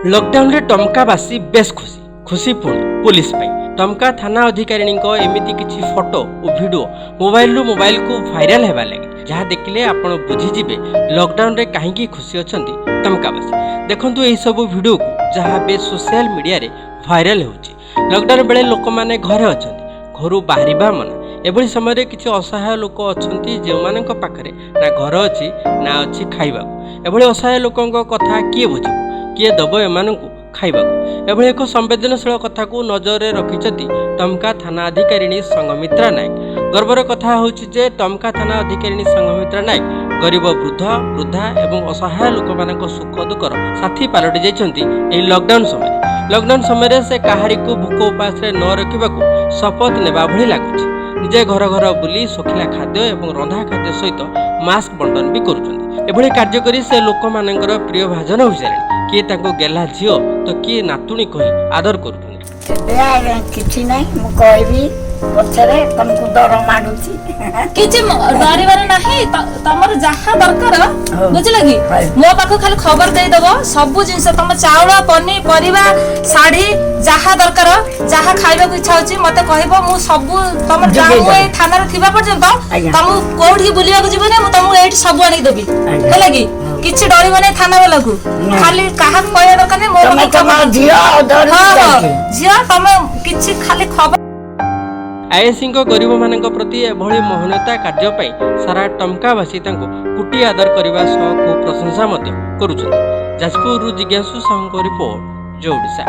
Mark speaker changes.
Speaker 1: Lockdown रे टमकावासी base खुशी खुशी पुणी पुलिस टमका थाना अधिकारी एमती किसी फोटो और वीडियो मोबाइल को भाइराल होगा लगे जहाँ देखिले आपण बुझीजे लॉकडाउन रे कहीं खुशी अच्छा टमकावासी देखु यही सब वीडियो को जहाँ बे सोशल मीडिया रे भाइराल हो लॉकडाउन बेले लोक मैंने घरे अच्छा घर बाहर मना एभली समय किसी असहाय लोक अच्छा जो मान पाखे ना घर अच्छी ना अच्छी खाइबा एभली असहाय लोकों कथा किए बुझे किए दब एम खाइबा एभली एक संवेदनशील कथा को नजर में रखिंट टमका थाना अधिकारी संगमित्रा नायक गर्वर कथा हूँ टमका थाना अधिकारी संगमित्रा नायक गरीब वृद्ध वृद्धा एवं असहाय लोक मान सुख दुखर साथी पलटि जाइए लॉकडाउन समय से कहारी को भूक उपास न रखा शपथ नेबा भली लगुच निजे घर घर बुली शोखिला खाद्य और रंधा खाद्य सहित मास्क बंटन भी करुँच कार्य करी से लोक मानकर प्रिय भाजन हो सारे किए ताको गेला झील तो किए नातुणी कही आदर कर
Speaker 2: किछि नै मु कहबी पछरे तुमको डर माडुची
Speaker 3: किछि डरिबार नाही तमर जहा दरकार बुझिला कि मो पाखो खाली खबर दे दबो सब जिंस तम चाउळ पनी परिबा साड़ी जहा दरकार जहा खाइबा को इच्छा होची मते कहबो मु सब तमर जाऊ ए थाना रे थिबा पर्यंत तम कोठी बुलिया को जीवने मु तमु एठी सब आनी देबी हैला कि किछि डरिबो नै थाना वाला को खाली काहा कहया दरकार नै मो
Speaker 2: तम जियो डर
Speaker 3: जियो तम किछि खाली खबर
Speaker 1: आईएससी गरीब मान प्रति एभली महानता कार्य सारा टमकावासी कुटी आदर करने खूब प्रशंसा करुछन। जाजपुर जिज्ञासु साहू रिपोर्ट जो ओडिशा।